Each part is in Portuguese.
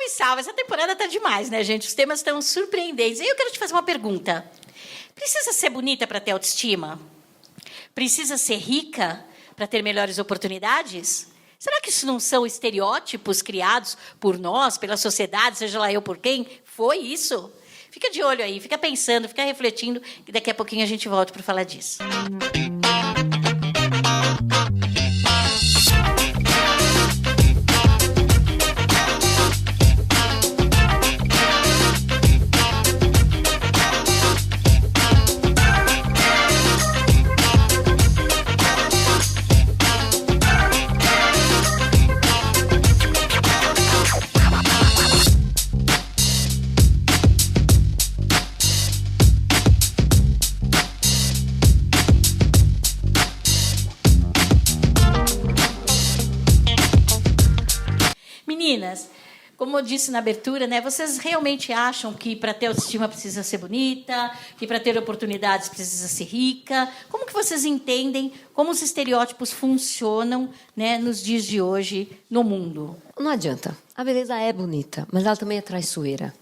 me salva, essa temporada tá demais, né, gente? Os temas estão surpreendentes. E eu quero te fazer uma pergunta. Precisa ser bonita para ter autoestima? Precisa ser rica para ter melhores oportunidades? Será que isso não são estereótipos criados por nós, pela sociedade, seja lá eu por quem? Foi isso? Fica de olho aí, fica pensando, fica refletindo, que daqui a pouquinho a gente volta para falar disso. Meninas, como eu disse na abertura, né, vocês realmente acham que para ter autoestima precisa ser bonita, que para ter oportunidades precisa ser rica? Como que vocês entendem como os estereótipos funcionam, né, nos dias de hoje no mundo? Não adianta. A beleza é bonita, mas ela também é traiçoeira.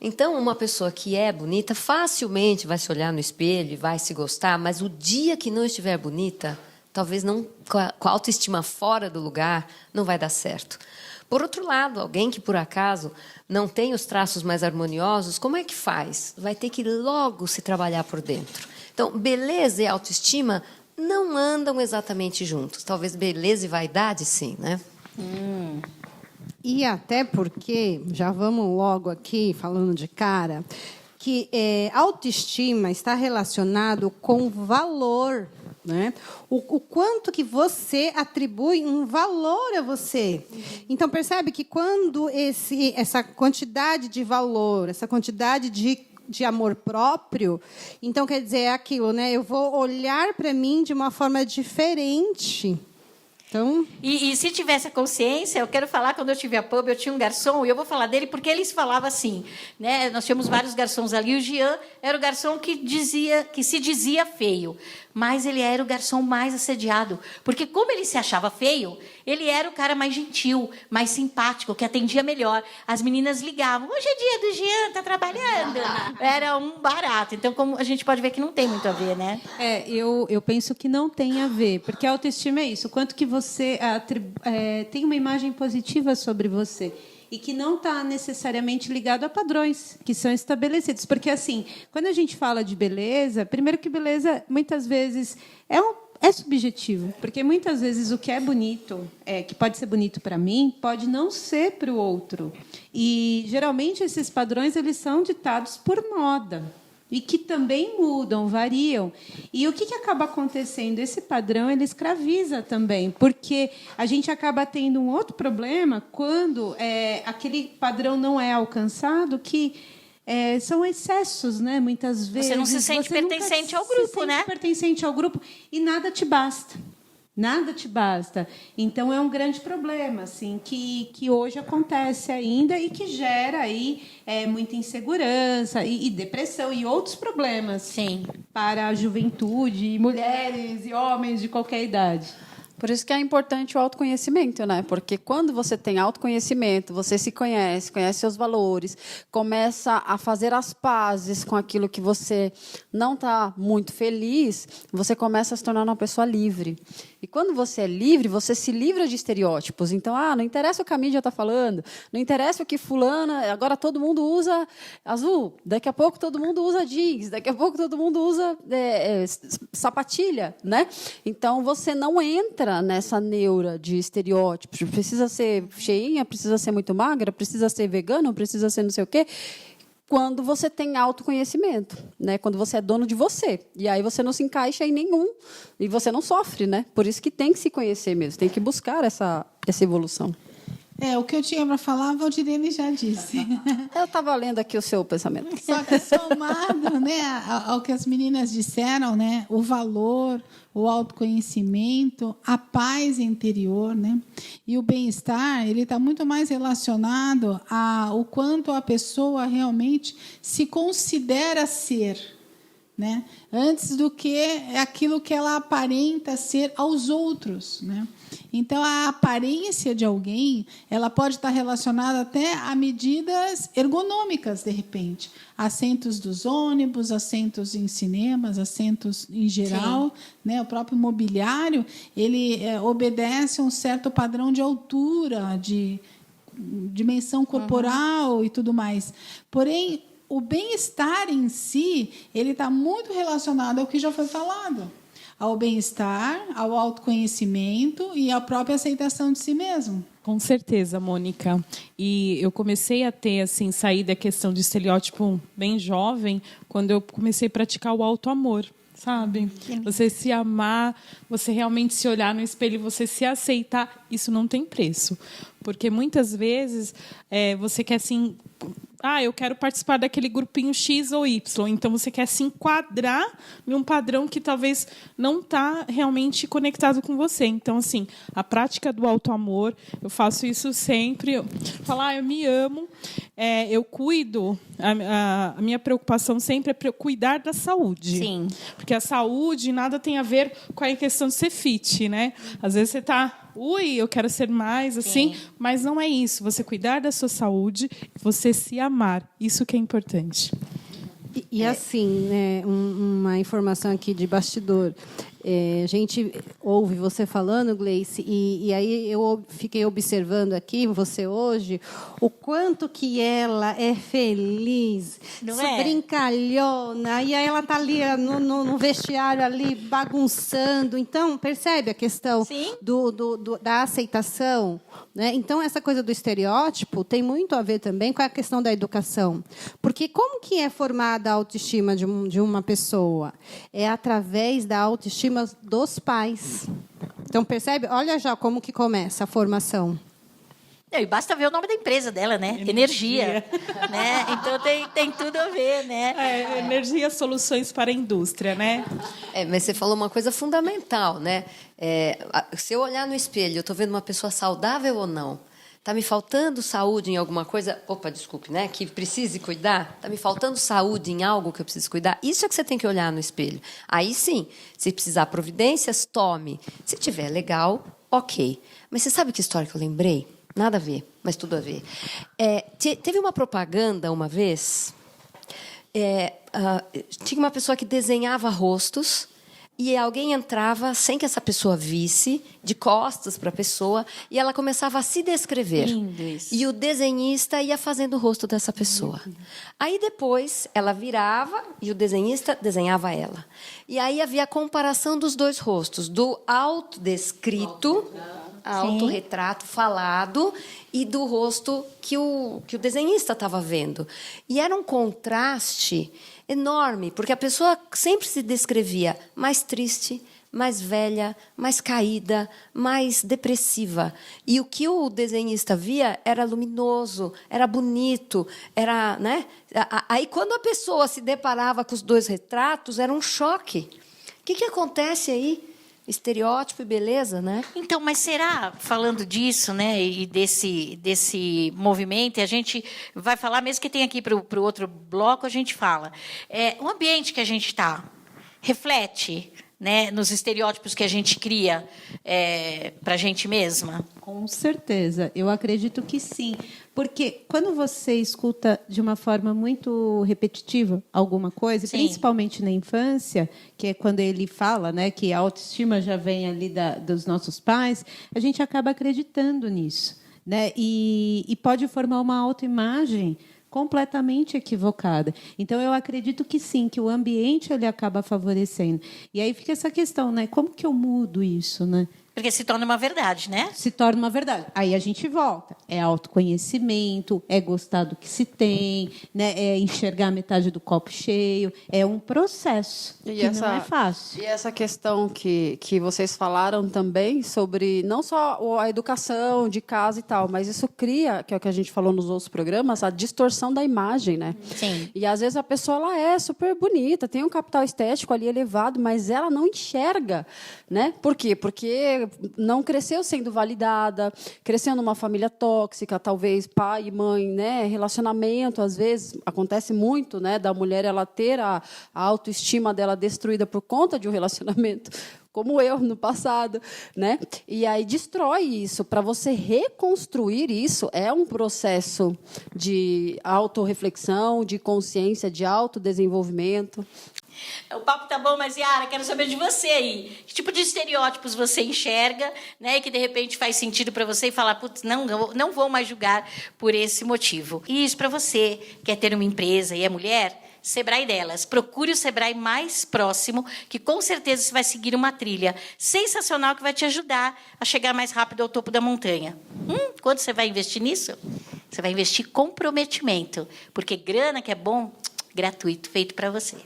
Então, uma pessoa que é bonita facilmente vai se olhar no espelho e vai se gostar, mas o dia que não estiver bonita, talvez não, com a autoestima fora do lugar, não vai dar certo. Por outro lado, alguém que, por acaso, não tem os traços mais harmoniosos, como é que faz? Vai ter que logo se trabalhar por dentro. Então, beleza e autoestima não andam exatamente juntos. Talvez beleza e vaidade, sim, né? E até porque, já vamos logo aqui, falando de cara, que autoestima está relacionado com valor, né? O quanto que você atribui um valor a você. Então, percebe que quando essa quantidade de valor, essa quantidade de amor próprio, então, quer dizer, é aquilo, né? Eu vou olhar para mim de uma forma diferente. Então... E se tivesse a consciência, eu quero falar, quando eu tive a pub, eu tinha um garçom, e eu vou falar dele porque ele falava assim, né? Nós tínhamos vários garçons ali, o Jean era o garçom que se dizia feio, mas ele era o garçom mais assediado, porque como ele se achava feio, ele era o cara mais gentil, mais simpático, que atendia melhor. As meninas ligavam, hoje é dia do Jean, tá trabalhando. Era um barato. Então, como a gente pode ver que não tem muito a ver, né? Eu penso que não tem a ver, porque a autoestima é isso, quanto que você tem uma imagem positiva sobre você e que não está necessariamente ligado a padrões que são estabelecidos. Porque, assim, quando a gente fala de beleza, primeiro que beleza, muitas vezes, é subjetivo. Porque, muitas vezes, o que é bonito, que pode ser bonito para mim, pode não ser para o outro. E, geralmente, esses padrões eles são ditados por moda. E que também mudam, variam. E o que acaba acontecendo? Esse padrão ele escraviza também, porque a gente acaba tendo um outro problema quando aquele padrão não é alcançado, que são excessos, né? Muitas vezes. Você não se sente pertencente ao grupo, né? Pertencente ao grupo e nada te basta. Nada te basta. Então, é um grande problema assim, que hoje acontece ainda e que gera aí, muita insegurança e depressão e outros problemas. Sim. Para a juventude, mulheres e homens de qualquer idade. Por isso que é importante o autoconhecimento, né? Porque quando você tem autoconhecimento, você se conhece, conhece seus valores, começa a fazer as pazes com aquilo que você não está muito feliz, você começa a se tornar uma pessoa livre. E quando você é livre, você se livra de estereótipos. Então, não interessa o que a mídia está falando, não interessa o que fulana... Agora todo mundo usa azul, daqui a pouco todo mundo usa jeans, daqui a pouco todo mundo usa sapatilha, né? Então, você não entra nessa neura de estereótipos. Precisa ser cheinha, precisa ser muito magra, precisa ser vegano, precisa ser não sei o quê. Quando você tem autoconhecimento, né? Quando você é dono de você. E aí você não se encaixa em nenhum. E você não sofre, né? Por isso que tem que se conhecer mesmo, tem que buscar essa evolução. O que eu tinha para falar, a Valdirene já disse. Eu estava lendo aqui o seu pensamento. Só que somado, né, ao que as meninas disseram, né, o valor, o autoconhecimento, a paz interior, né, e o bem-estar, ele está muito mais relacionado ao quanto a pessoa realmente se considera ser. né? Antes do que aquilo que ela aparenta ser aos outros, né? Então, a aparência de alguém, ela pode estar relacionada até a medidas ergonômicas, de repente. Assentos dos ônibus, assentos em cinemas, assentos em geral, né? O próprio mobiliário, ele obedece a um certo padrão de altura, de dimensão corporal e tudo mais. Porém, o bem-estar em si, ele está muito relacionado ao que já foi falado, ao bem-estar, ao autoconhecimento e à própria aceitação de si mesmo. Com certeza, Mônica. E eu comecei a ter, assim, sair da questão de estereótipo bem jovem, quando eu comecei a praticar o autoamor, sabe? Você se amar, você realmente se olhar no espelho, você se aceitar, isso não tem preço. Porque muitas vezes você quer, assim... eu quero participar daquele grupinho X ou Y. Então, você quer se enquadrar em um padrão que talvez não está realmente conectado com você. Então, assim, a prática do autoamor, eu faço isso sempre. Eu falo, eu me amo, eu cuido. A minha preocupação sempre é cuidar da saúde. Sim. Porque a saúde nada tem a ver com a questão de ser fit, né? Às vezes você está... eu quero ser mais, assim, mas não é isso. Você cuidar da sua saúde, você se amar. Isso que é importante. E assim, né, uma informação aqui de bastidor. A gente ouve você falando, Gleice, e aí eu fiquei observando aqui, você hoje, o quanto que ela é feliz, brincalhona, e aí ela está ali no vestiário, ali bagunçando. Então, percebe a questão da aceitação? Né? Então, essa coisa do estereótipo tem muito a ver também com a questão da educação. Porque como que é formada a autoestima de uma pessoa? É através da autoestima dos pais. Então, percebe? Olha já como que começa a formação. E basta ver o nome da empresa dela, né? Energia. Né? Então, tem tudo a ver, né? Energia, soluções para a indústria, né? Mas você falou uma coisa fundamental, né? Se eu olhar no espelho, eu estou vendo uma pessoa saudável ou não? Está me faltando saúde em alguma coisa? Opa, desculpe, né? Que precise cuidar? Está me faltando saúde em algo que eu preciso cuidar? Isso é que você tem que olhar no espelho. Aí sim, se precisar providências, tome. Se tiver legal, ok. Mas você sabe que história que eu lembrei? Nada a ver, mas tudo a ver. Teve uma propaganda uma vez. Tinha uma pessoa que desenhava rostos. E alguém entrava sem que essa pessoa visse, de costas para a pessoa, e ela começava a se descrever. Lindo isso. E o desenhista ia fazendo o rosto dessa pessoa. Aí depois ela virava e o desenhista desenhava ela. E aí havia a comparação dos dois rostos, do autodescrito, autorretrato falado, e do rosto que o desenhista estava vendo. E era um contraste enorme, porque a pessoa sempre se descrevia mais triste, mais velha, mais caída, mais depressiva. E o que o desenhista via era luminoso, era bonito, era, né? Aí, quando a pessoa se deparava com os dois retratos, era um choque. O que acontece aí? Estereótipo e beleza, né? Então, mas será, falando disso, né, e desse movimento, e a gente vai falar, mesmo que tenha aqui para o outro bloco, a gente fala. O ambiente que a gente está reflete, né, nos estereótipos que a gente cria para a gente mesma? Com certeza, eu acredito que sim. Porque quando você escuta de uma forma muito repetitiva alguma coisa, principalmente na infância, que é quando ele fala, né, que a autoestima já vem ali dos nossos pais, a gente acaba acreditando nisso, né? E pode formar uma autoimagem completamente equivocada. Então, eu acredito que sim, que o ambiente ele acaba favorecendo. E aí fica essa questão, né? Como que eu mudo isso, né? Porque se torna uma verdade, né? Se torna uma verdade. Aí a gente volta. É autoconhecimento, é gostar do que se tem, né? É enxergar metade do copo cheio. É um processo que não é fácil. E essa questão que vocês falaram também sobre não só a educação de casa e tal, mas isso cria, que é o que a gente falou nos outros programas, a distorção da imagem, né? Sim. E às vezes a pessoa ela é super bonita, tem um capital estético ali elevado, mas ela não enxerga, né? Por quê? Porque não cresceu sendo validada, cresceu numa família tóxica, talvez pai e mãe, né? Relacionamento, às vezes, acontece muito, né? Da mulher ela ter a autoestima dela destruída por conta de um relacionamento, como eu no passado, né? E aí destrói isso. Para você reconstruir isso, é um processo de autorreflexão, de consciência, de autodesenvolvimento. O papo tá bom, mas, Yara, quero saber de você aí. Que tipo de estereótipos você enxerga, né, e que, de repente, faz sentido para você e falar, putz, não vou mais julgar por esse motivo. E isso para você, quer ter uma empresa e é mulher, Sebrae delas. Procure o Sebrae mais próximo, que com certeza você vai seguir uma trilha sensacional que vai te ajudar a chegar mais rápido ao topo da montanha. Quando você vai investir nisso? Você vai investir comprometimento, porque grana que é bom, gratuito, feito para você.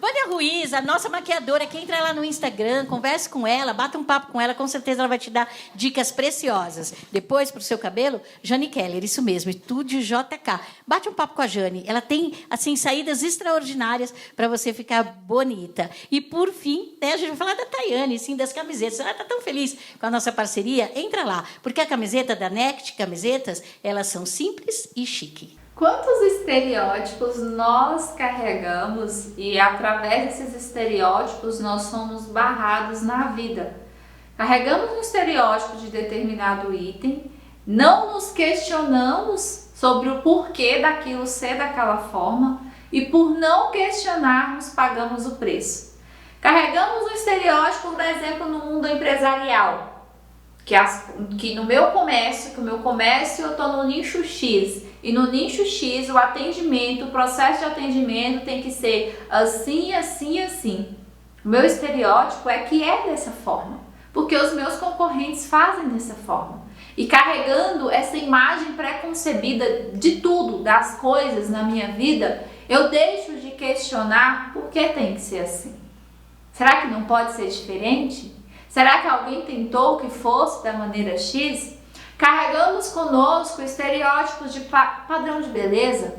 Vânia Ruiz, a nossa maquiadora, que entra lá no Instagram, converse com ela, bata um papo com ela, com certeza ela vai te dar dicas preciosas. Depois, para o seu cabelo, Jane Keller, isso mesmo, Estúdio JK. Bate um papo com a Jane, ela tem assim saídas extraordinárias para você ficar bonita. E, por fim, né, a gente vai falar da Tayane, sim, das camisetas. Ela está tão feliz com a nossa parceria, entra lá, porque a camiseta da Next Camisetas, elas são simples e chique. Quantos estereótipos nós carregamos e, através desses estereótipos, nós somos barrados na vida? Carregamos um estereótipo de determinado item, não nos questionamos sobre o porquê daquilo ser daquela forma e, por não questionarmos, pagamos o preço. Carregamos um estereótipo, por exemplo, no mundo empresarial, que no meu comércio, eu estou no nicho X, e no nicho X o atendimento, o processo de atendimento tem que ser assim, assim, assim. O meu estereótipo é que é dessa forma, porque os meus concorrentes fazem dessa forma. E carregando essa imagem pré-concebida de tudo, das coisas na minha vida, eu deixo de questionar por que tem que ser assim. Será que não pode ser diferente? Será que alguém tentou que fosse da maneira X? Carregamos conosco estereótipos de padrão de beleza.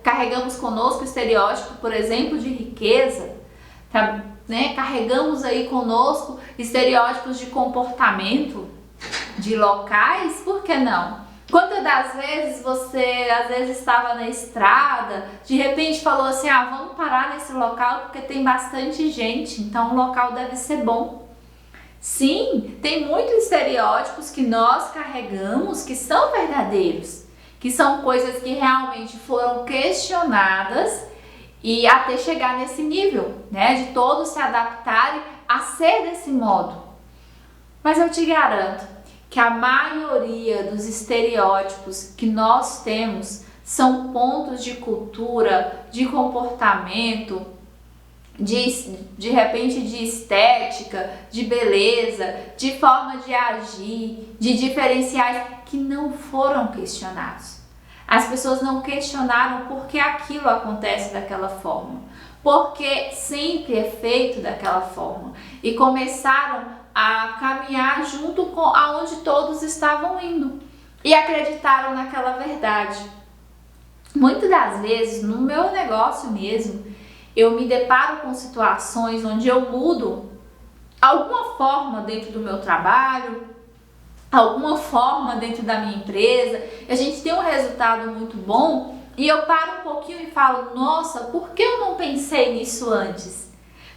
Carregamos conosco estereótipo, por exemplo, de riqueza. Né? Carregamos aí conosco estereótipos de comportamento, de locais. Por que não? Quantas das vezes você, estava na estrada, de repente falou assim, vamos parar nesse local porque tem bastante gente, então o local deve ser bom. Sim, tem muitos estereótipos que nós carregamos que são verdadeiros, que são coisas que realmente foram questionadas e até chegar nesse nível, né, de todos se adaptarem a ser desse modo. Mas eu te garanto que a maioria dos estereótipos que nós temos são pontos de cultura, de comportamento, de repente de estética, de beleza, de forma de agir, de diferenciais que não foram questionados. As pessoas não questionaram por que aquilo acontece daquela forma, porque sempre é feito daquela forma, e começaram a caminhar junto com aonde todos estavam indo e acreditaram naquela verdade. Muitas das vezes, no meu negócio mesmo, eu me deparo com situações onde eu mudo alguma forma dentro do meu trabalho, alguma forma dentro da minha empresa, e a gente tem um resultado muito bom, e eu paro um pouquinho e falo, nossa, por que eu não pensei nisso antes?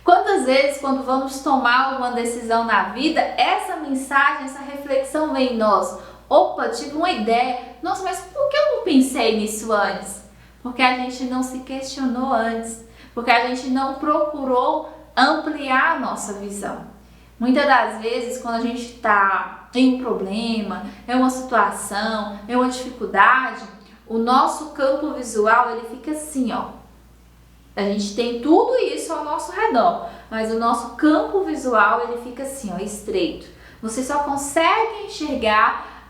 Quantas vezes, quando vamos tomar uma decisão na vida, essa mensagem, essa reflexão vem em nós. Opa, tive uma ideia. Nossa, mas por que eu não pensei nisso antes? Porque a gente não se questionou antes. Porque a gente não procurou ampliar a nossa visão. Muitas das vezes, quando a gente está em um problema, em uma situação, em uma dificuldade, o nosso campo visual ele fica assim, ó. A gente tem tudo isso ao nosso redor, mas o nosso campo visual ele fica assim, ó, estreito. Você só consegue enxergar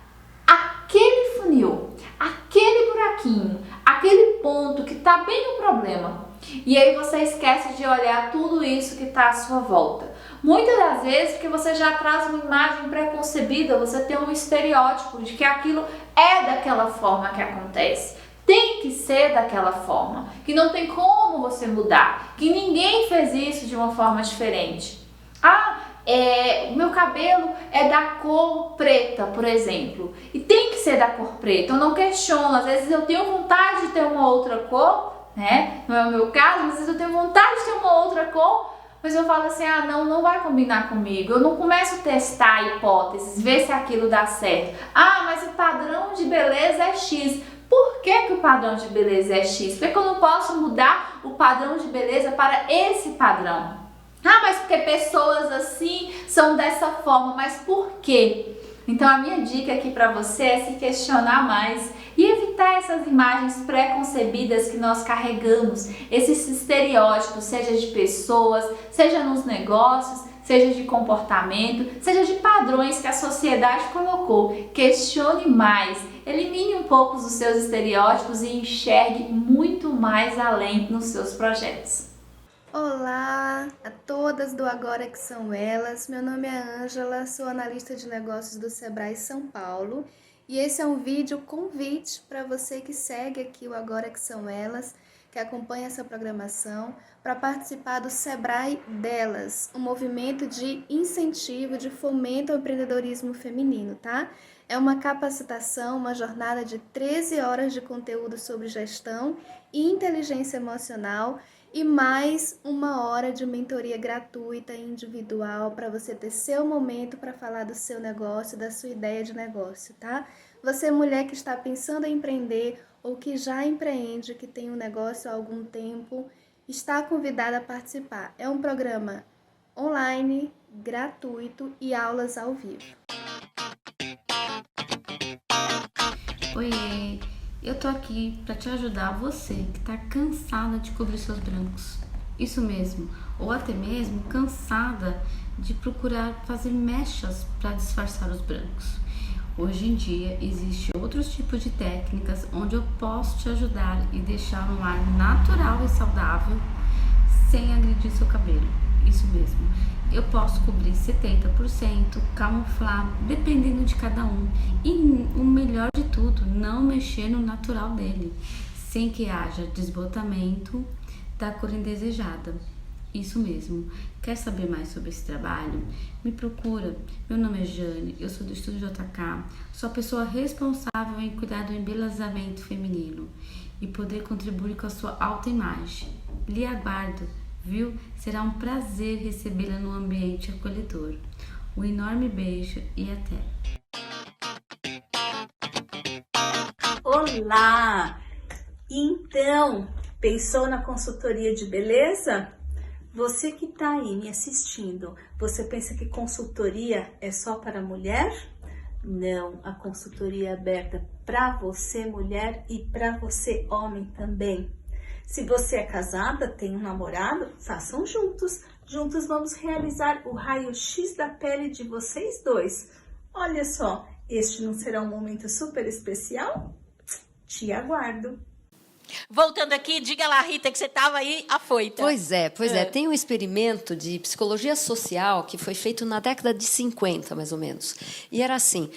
aquele funil, aquele buraquinho, aquele ponto que está bem no problema. E aí você esquece de olhar tudo isso que está à sua volta. Muitas das vezes, porque você já traz uma imagem pré-concebida, você tem um estereótipo de que aquilo é daquela forma que acontece. Tem que ser daquela forma, que não tem como você mudar, que ninguém fez isso de uma forma diferente. o meu cabelo é da cor preta, por exemplo, e tem que ser da cor preta. Eu não questiono, às vezes eu tenho vontade de ter uma outra cor, né? Não é o meu caso, mas às vezes eu tenho vontade de ter uma outra cor, mas eu falo assim, não vai combinar comigo. Eu não começo a testar hipóteses, ver se aquilo dá certo. Mas o padrão de beleza é X. Por que o padrão de beleza é X? Por que eu não posso mudar o padrão de beleza para esse padrão? Mas porque pessoas assim são dessa forma, mas por quê? Então a minha dica aqui para você é se questionar mais e evitar essas imagens pré-concebidas que nós carregamos, esses estereótipos, seja de pessoas, seja nos negócios, seja de comportamento, seja de padrões que a sociedade colocou. Questione mais, elimine um pouco os seus estereótipos e enxergue muito mais além nos seus projetos. Olá a todas do Agora Que São Elas, meu nome é Ângela, sou analista de negócios do Sebrae São Paulo e esse é um vídeo convite para você que segue aqui o Agora Que São Elas, que acompanha essa programação, para participar do Sebrae Delas, um movimento de incentivo, de fomento ao empreendedorismo feminino, tá? É uma capacitação, uma jornada de 13 horas de conteúdo sobre gestão e inteligência emocional, e mais 1 hora de mentoria gratuita e individual para você ter seu momento para falar do seu negócio, da sua ideia de negócio, tá? Você, mulher que está pensando em empreender ou que já empreende, que tem um negócio há algum tempo, está convidada a participar. É um programa online, gratuito e aulas ao vivo. Oi, eu tô aqui para te ajudar, você que tá cansada de cobrir seus brancos. Isso mesmo, ou até mesmo cansada de procurar fazer mechas para disfarçar os brancos. Hoje em dia existe outros tipos de técnicas onde eu posso te ajudar e deixar um ar natural e saudável sem agredir seu cabelo. Isso mesmo, eu posso cobrir 70%, camuflar, dependendo de cada um. E o melhor de tudo, não mexer no natural dele, sem que haja desbotamento da cor indesejada. Isso mesmo. Quer saber mais sobre esse trabalho? Me procura. Meu nome é Jane, eu sou do Estúdio JK, sou a pessoa responsável em cuidar do embelezamento feminino e poder contribuir com a sua autoimagem. Lhe aguardo, viu? Será um prazer recebê-la no ambiente acolhedor. Um enorme beijo e até! Olá! Então, pensou na consultoria de beleza? Você que está aí me assistindo, você pensa que consultoria é só para mulher? Não, a consultoria é aberta para você, mulher, e para você, homem também. Se você é casada, tem um namorado, façam juntos. Juntos vamos realizar o raio-x da pele de vocês dois. Olha só, este não será um momento super especial? Te aguardo. Voltando aqui, diga lá, Rita, que você estava aí afoita. Pois é. Tem um experimento de psicologia social que foi feito na década de 50, mais ou menos. E era assim,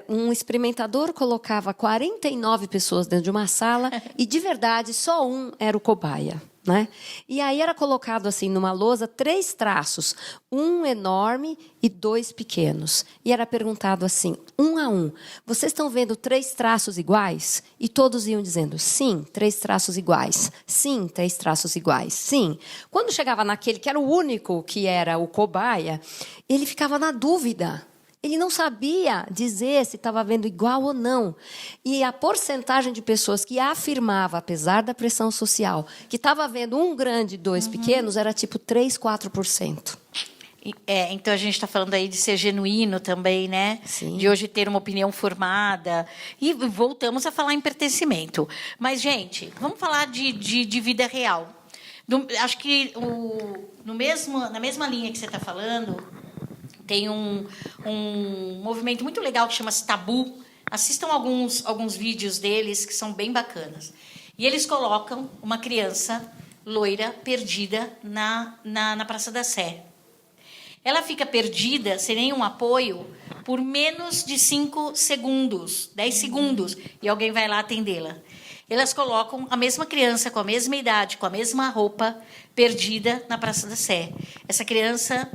um experimentador colocava 49 pessoas dentro de uma sala e, de verdade, só um era o cobaia. Né? E aí era colocado assim numa lousa 3 traços, um enorme e 2 pequenos. E era perguntado assim, 1 a 1, vocês estão vendo 3 traços iguais? E todos iam dizendo, sim, 3 traços iguais. Sim, 3 traços iguais. Sim. Quando chegava naquele que era o único que era o cobaia, ele ficava na dúvida. Ele não sabia dizer se estava vendo igual ou não. E a porcentagem de pessoas que afirmava, apesar da pressão social, que estava vendo um grande e 2 pequenos, era tipo 3, 4%. Então a gente está falando aí de ser genuíno também, né? Sim. De hoje ter uma opinião formada. E voltamos a falar em pertencimento. Mas, gente, vamos falar de vida real. Acho que na mesma linha que você está falando, tem um movimento muito legal que chama-se Tabu. Assistam alguns vídeos deles que são bem bacanas. E eles colocam uma criança loira perdida na Praça da Sé. Ela fica perdida, sem nenhum apoio, por menos de 5 segundos, 10 segundos, e alguém vai lá atendê-la. Elas colocam a mesma criança, com a mesma idade, com a mesma roupa, perdida na Praça da Sé. Essa criança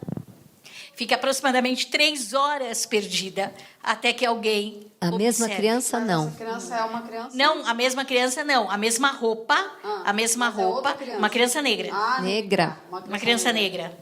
fica aproximadamente 3 horas perdida até que alguém A mesma observe. criança, não. Essa criança é uma criança? Não, a mesma criança não. A mesma roupa, mas é outra criança. uma criança negra. Negra. Uma criança negra.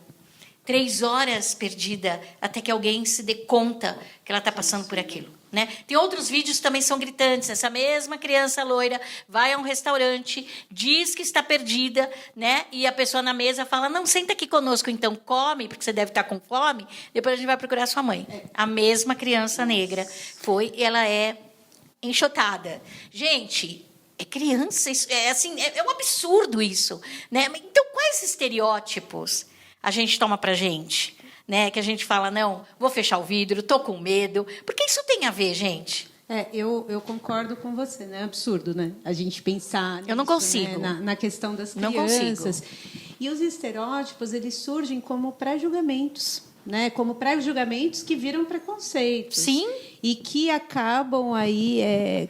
3 horas perdida até que alguém se dê conta que ela está passando por aquilo. Né? Tem outros vídeos que também são gritantes. Essa mesma criança loira vai a um restaurante, diz que está perdida, né? E a pessoa na mesa fala, não, senta aqui conosco, então come, porque você deve estar com fome, depois a gente vai procurar sua mãe. A mesma criança negra foi, e ela é enxotada. Gente, é criança, é um absurdo isso. Né? Então, quais estereótipos a gente toma para a gente? Né, que a gente fala, não, vou fechar o vidro, estou com medo. Porque isso tem a ver, gente. Eu concordo com você, né? É absurdo, né? A gente pensar nisso, eu não consigo. Né? Na questão das crianças. Não consigo. E os estereótipos, eles surgem como pré-julgamentos, né? Como pré-julgamentos que viram preconceitos. Sim. E que acabam aí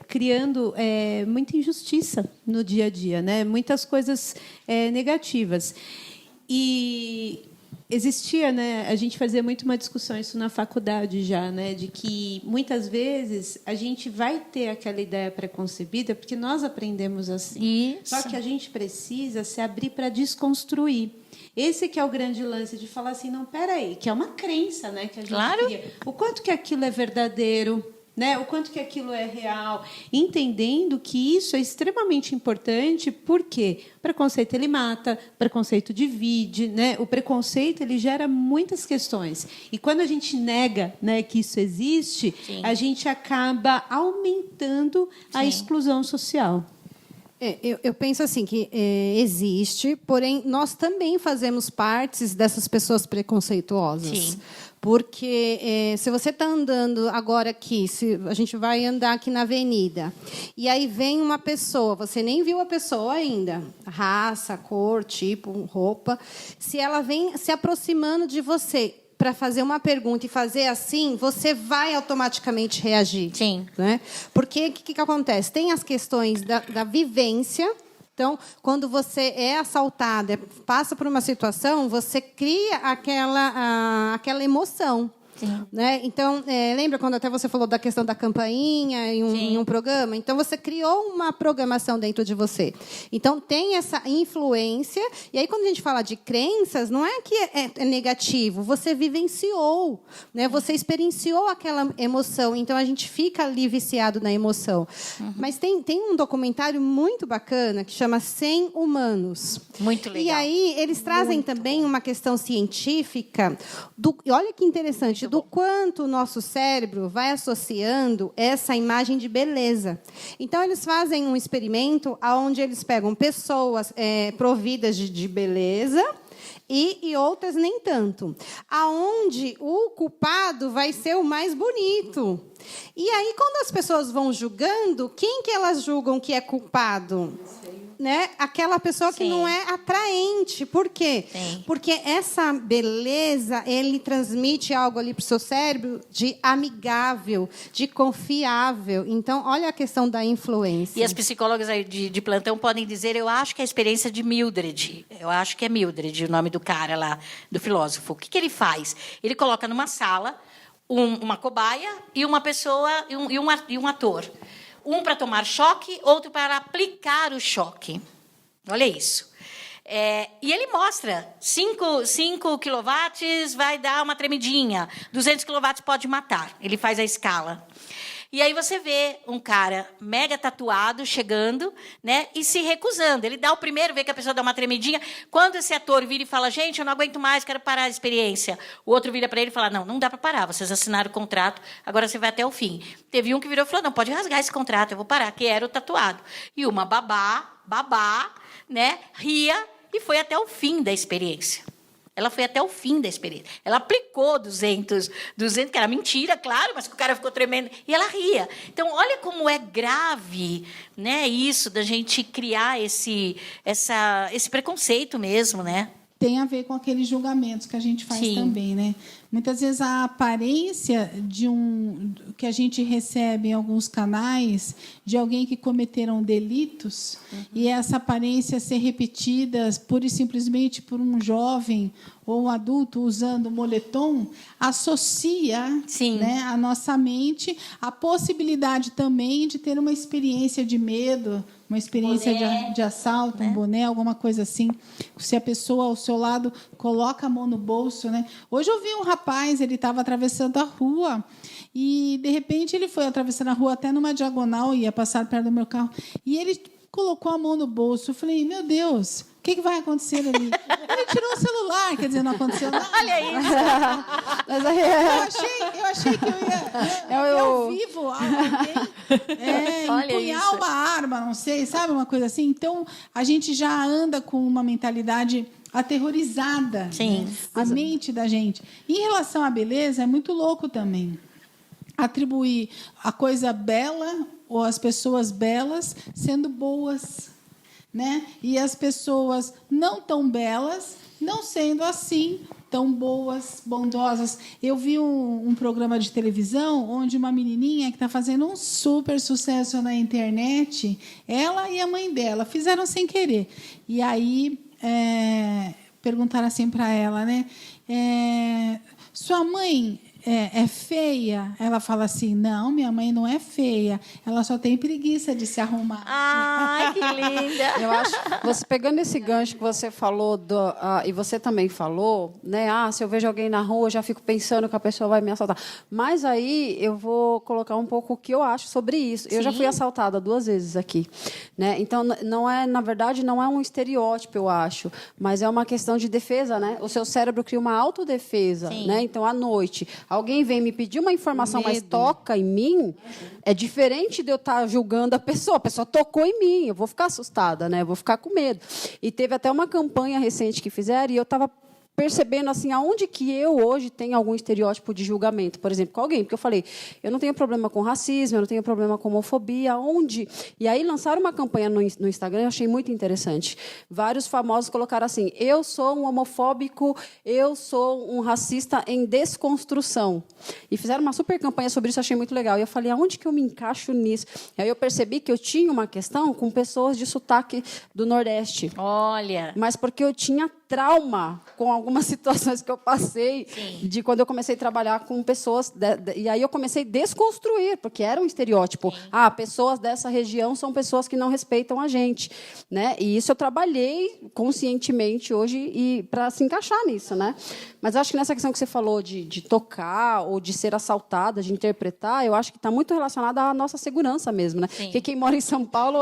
criando muita injustiça no dia a dia, né? Muitas coisas negativas. E existia, né? A gente fazia muito uma discussão isso na faculdade já, né? De que muitas vezes a gente vai ter aquela ideia preconcebida porque nós aprendemos assim. Isso. Só que a gente precisa se abrir para desconstruir. Esse que é o grande lance de falar assim, não, peraí, que é uma crença, né? Que a gente cria. O quanto que aquilo é verdadeiro, né? O quanto que aquilo é real, entendendo que isso é extremamente importante, porque preconceito ele mata, preconceito divide, né? O preconceito ele gera muitas questões. E quando a gente nega, né, que isso existe, Sim. a gente acaba aumentando a exclusão social. Eu penso assim, que existe, porém, nós também fazemos partes dessas pessoas preconceituosas. Sim. Porque se você está andando agora aqui, se a gente vai andar aqui na avenida, e aí vem uma pessoa, você nem viu a pessoa ainda, raça, cor, tipo, roupa, se ela vem se aproximando de você para fazer uma pergunta e fazer assim, você vai automaticamente reagir. Sim. Né? Porque o que acontece? Tem as questões da vivência. Então, quando você é assaltada, passa por uma situação, você cria aquela emoção. Sim. Né? Então, lembra quando até você falou da questão da campainha em um programa? Então, você criou uma programação dentro de você. Então, tem essa influência. E aí, quando a gente fala de crenças, não é que é negativo. Você vivenciou, né? Você experienciou aquela emoção. Então, a gente fica ali viciado na emoção. Uhum. Mas tem um documentário muito bacana que chama 100 Humanos. Muito legal. E aí, eles trazem também uma questão científica. E olha que interessante, do quanto o nosso cérebro vai associando essa imagem de beleza. Então, eles fazem um experimento onde eles pegam pessoas providas de beleza e outras nem tanto. Aonde o culpado vai ser o mais bonito. E aí, quando as pessoas vão julgando, quem que elas julgam que é culpado? Né? Aquela pessoa que não é atraente. Por quê? Sim. Porque essa beleza, ele transmite algo ali para o seu cérebro de amigável, de confiável. Então, olha a questão da influência. E as psicólogas aí de plantão podem dizer, eu acho que é a experiência de Mildred. Eu acho que é Mildred, o nome do cara lá, do filósofo. O que ele faz? Ele coloca numa sala uma cobaia e uma pessoa e um ator. Um para tomar choque, outro para aplicar o choque. Olha isso. E ele mostra, 5 quilowatts vai dar uma tremidinha, 200 quilowatts pode matar. Ele faz a escala. E aí você vê um cara mega tatuado chegando, né, e se recusando. Ele dá o primeiro, vê que a pessoa dá uma tremidinha. Quando esse ator vira e fala, gente, eu não aguento mais, quero parar a experiência. O outro vira para ele e fala, não dá para parar, vocês assinaram o contrato, agora você vai até o fim. Teve um que virou e falou, não, pode rasgar esse contrato, eu vou parar, que era o tatuado. E uma babá, né, ria e foi até o fim da experiência. Ela foi até o fim da experiência. Ela aplicou 200, que era mentira, claro, mas que o cara ficou tremendo. E ela ria. Então, olha como é grave, né, isso da gente criar esse preconceito mesmo, né? Tem a ver com aqueles julgamentos que a gente faz também, né? Muitas vezes a aparência que a gente recebe em alguns canais de alguém que cometeram delitos, e essa aparência ser repetida pura e simplesmente por um jovem ou um adulto usando moletom, associa, né, a nossa mente a possibilidade também de ter uma experiência de medo, uma experiência de assalto, um boné, alguma coisa assim. Se a pessoa ao seu lado coloca a mão no bolso, né? Hoje eu vi um rapaz, ele estava atravessando a rua e, de repente, ele foi atravessando a rua até numa diagonal, ia passar perto do meu carro, e ele colocou a mão no bolso. Eu falei, meu Deus, o que vai acontecer ali? Ele tirou o celular, quer dizer, não aconteceu nada. Olha isso. Eu achei que eu ia ao vivo alguém empunhar uma arma, não sei, sabe, uma coisa assim. Então, a gente já anda com uma mentalidade aterrorizada. Sim. Né? A mente da gente. Em relação à beleza, é muito louco também. Atribuir a coisa bela ou as pessoas belas sendo boas, né? E as pessoas não tão belas não sendo assim tão boas, bondosas. Eu vi um programa de televisão onde uma menininha que está fazendo um super sucesso na internet, ela e a mãe dela fizeram sem querer. E aí perguntaram assim para ela, né? Sua mãe é feia? Ela fala assim, não, minha mãe não é feia, ela só tem preguiça de se arrumar. Ai, que linda! Eu acho, você pegando esse gancho que você falou, e você também falou, né? Se eu vejo alguém na rua, eu já fico pensando que a pessoa vai me assaltar. Mas aí eu vou colocar um pouco o que eu acho sobre isso. Eu já fui assaltada 2 vezes aqui, né? Então, na verdade, não é um estereótipo, eu acho, mas é uma questão de defesa, né? O seu cérebro cria uma autodefesa, né? Então, à noite, alguém vem me pedir uma informação, mas toca em mim, é diferente de eu estar julgando a pessoa tocou em mim, eu vou ficar assustada, né? Eu vou ficar com medo. E teve até uma campanha recente que fizeram, e eu estava percebendo assim, aonde que eu hoje tenho algum estereótipo de julgamento, por exemplo, com alguém, porque eu falei, eu não tenho problema com racismo, eu não tenho problema com homofobia, onde? E aí lançaram uma campanha no Instagram, eu achei muito interessante. Vários famosos colocaram assim, eu sou um homofóbico, eu sou um racista em desconstrução. E fizeram uma super campanha sobre isso, eu achei muito legal. E eu falei, aonde que eu me encaixo nisso? E aí eu percebi que eu tinha uma questão com pessoas de sotaque do Nordeste. Olha! Mas porque eu tinha trauma com algumas situações que eu passei de quando eu comecei a trabalhar com pessoas e aí eu comecei a desconstruir, porque era um estereótipo. Pessoas dessa região são pessoas que não respeitam a gente, né? E isso eu trabalhei conscientemente hoje e para se encaixar nisso, né? Mas acho que nessa questão que você falou de tocar ou de ser assaltada, de interpretar, eu acho que está muito relacionada à nossa segurança mesmo, né? Porque quem mora em São Paulo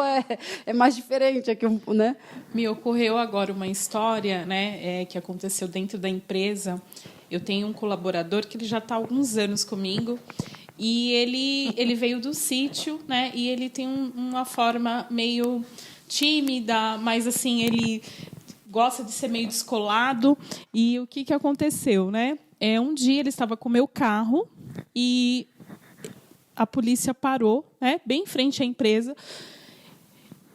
é mais diferente aqui, né? Me ocorreu agora uma história, né, que aconteceu dentro da empresa. Eu tenho um colaborador que ele já está há alguns anos comigo e ele veio do sítio, né, e ele tem uma forma meio tímida, mas assim ele gosta de ser meio descolado. E o que aconteceu, né? Um dia ele estava com o meu carro e a polícia parou, né, bem em frente à empresa.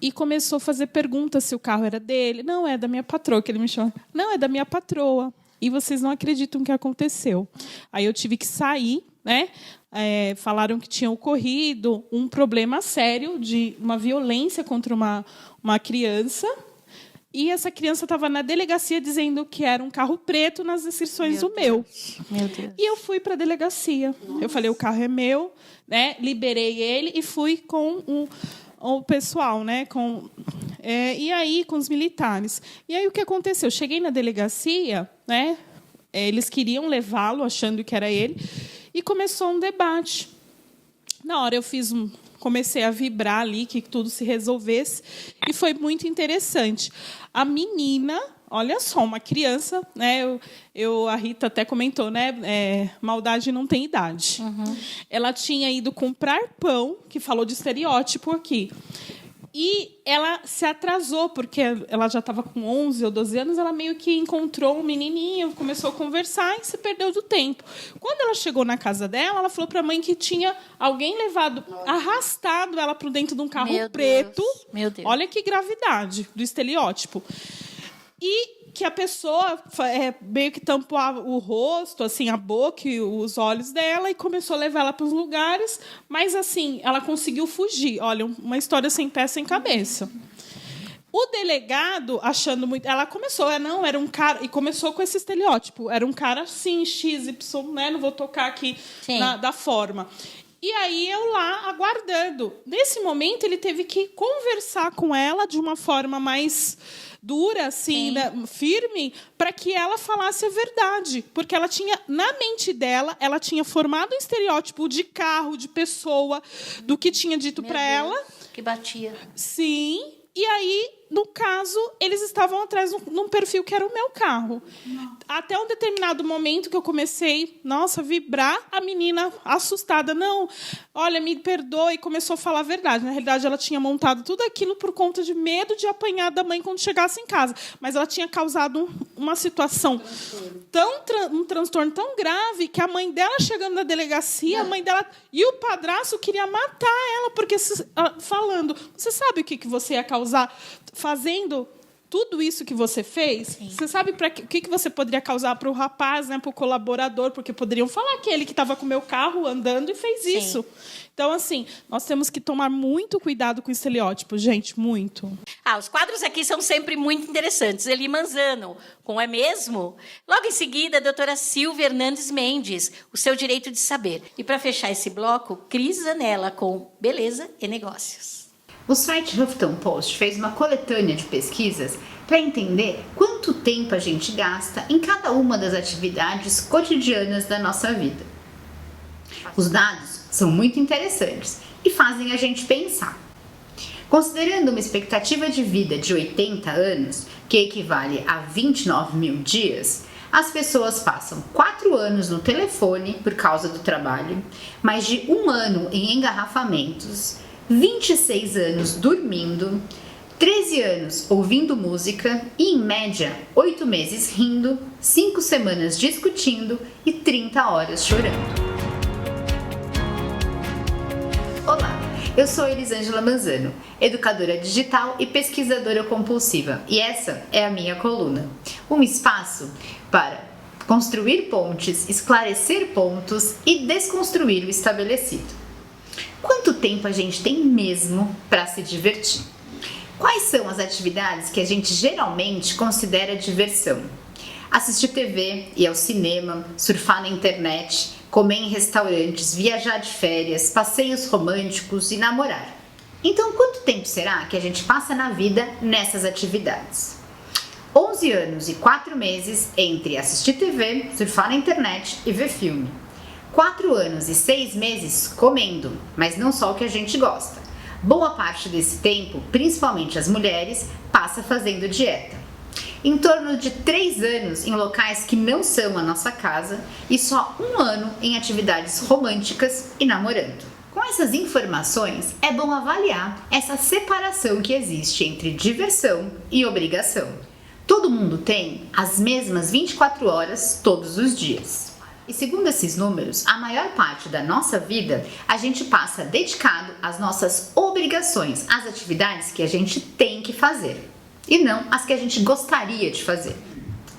E começou a fazer perguntas se o carro era dele. Não, é da minha patroa, que ele me chama. Não, é da minha patroa. E vocês não acreditam o que aconteceu. Aí eu tive que sair, né? Falaram que tinha ocorrido um problema sério de uma violência contra uma criança. E essa criança estava na delegacia dizendo que era um carro preto nas inscrições do meu. Meu Deus. E eu fui para a delegacia. Eu falei, o carro é meu, né? Liberei ele e fui com o pessoal, né? E aí, com os militares. E aí, o que aconteceu? Eu cheguei na delegacia, né? Eles queriam levá-lo, achando que era ele, e começou um debate. Na hora, eu comecei a vibrar ali, que tudo se resolvesse, e foi muito interessante. A menina, olha só, uma criança, né? A Rita até comentou, né? Maldade não tem idade. Uhum. Ela tinha ido comprar pão, que falou de estereótipo aqui. E ela se atrasou, porque ela já estava com 11 ou 12 anos, ela meio que encontrou um menininho, começou a conversar e se perdeu do tempo. Quando ela chegou na casa dela, ela falou para a mãe que tinha alguém arrastado ela para dentro de um carro preto. Meu Deus. Olha que gravidade do estereótipo. E que a pessoa meio que tampou o rosto, assim, a boca e os olhos dela e começou a levar ela para os lugares, mas assim, ela conseguiu fugir. Olha, uma história sem pé, sem cabeça. O delegado, achando muito... Ela começou, era um cara... E começou com esse estereótipo. Era um cara assim, XY, né? Não vou tocar aqui da forma. E aí eu lá, aguardando. Nesse momento, ele teve que conversar com ela de uma forma mais dura, assim, né, firme, para que ela falasse a verdade. Porque ela tinha, na mente dela, ela tinha formado um estereótipo de carro, de pessoa, do que tinha dito para ela. Que batia. Sim. E aí, no caso, eles estavam atrás num perfil que era o meu carro. Até um determinado momento que eu comecei, nossa, vibrar, a menina assustada. Não, olha, me perdoe, e começou a falar a verdade. Na realidade, ela tinha montado tudo aquilo por conta de medo de apanhar da mãe quando chegasse em casa. Mas ela tinha causado uma situação, um transtorno tão grave, que a mãe dela, chegando na delegacia, a mãe dela e o padrasto queria matar ela, porque falando, você sabe o que você ia causar fazendo tudo isso que você fez? Sim. Você sabe o que você poderia causar para o rapaz, né, para o colaborador? Porque poderiam falar que ele que estava com o meu carro andando e fez isso. Então, assim, nós temos que tomar muito cuidado com o estereótipo, gente, muito. Os quadros aqui são sempre muito interessantes. Eli Manzano, com É Mesmo? Logo em seguida, a doutora Silvia Hernandes Mendes, O Seu Direito de Saber. E, para fechar esse bloco, Cris Zanella, com Beleza e Negócios. O site Huffington Post fez uma coletânea de pesquisas para entender quanto tempo a gente gasta em cada uma das atividades cotidianas da nossa vida. Os dados são muito interessantes e fazem a gente pensar. Considerando uma expectativa de vida de 80 anos, que equivale a 29 mil dias, as pessoas passam 4 anos no telefone por causa do trabalho, mais de 1 ano em engarrafamentos, 26 anos dormindo, 13 anos ouvindo música e, em média, 8 meses rindo, 5 semanas discutindo e 30 horas chorando. Olá, eu sou Elisângela Manzano, educadora digital e pesquisadora compulsiva, e essa é a minha coluna, um espaço para construir pontes, esclarecer pontos e desconstruir o estabelecido. Quanto tempo a gente tem mesmo para se divertir? Quais são as atividades que a gente geralmente considera diversão? Assistir TV, ir ao cinema, surfar na internet, comer em restaurantes, viajar de férias, passeios românticos e namorar. Então, quanto tempo será que a gente passa na vida nessas atividades? 11 anos e 4 meses entre assistir TV, surfar na internet e ver filme. 4 anos e 6 meses comendo, mas não só o que a gente gosta. Boa parte desse tempo, principalmente as mulheres, passa fazendo dieta. Em torno de 3 anos em locais que não são a nossa casa e só 1 ano em atividades românticas e namorando. Com essas informações, é bom avaliar essa separação que existe entre diversão e obrigação. Todo mundo tem as mesmas 24 horas todos os dias. E segundo esses números, a maior parte da nossa vida a gente passa dedicado às nossas obrigações, às atividades que a gente tem que fazer, e não as que a gente gostaria de fazer.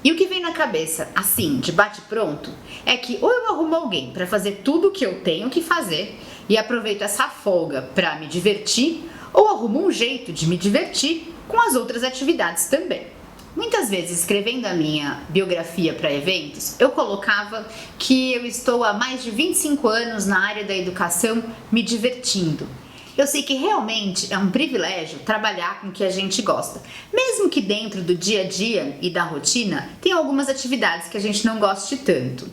E o que vem na cabeça, assim, de bate-pronto, é que ou eu arrumo alguém para fazer tudo o que eu tenho que fazer e aproveito essa folga para me divertir, ou arrumo um jeito de me divertir com as outras atividades também. Muitas vezes, escrevendo a minha biografia para eventos, eu colocava que eu estou há mais de 25 anos na área da educação me divertindo. Eu sei que realmente é um privilégio trabalhar com o que a gente gosta, mesmo que dentro do dia a dia e da rotina tenha algumas atividades que a gente não goste tanto.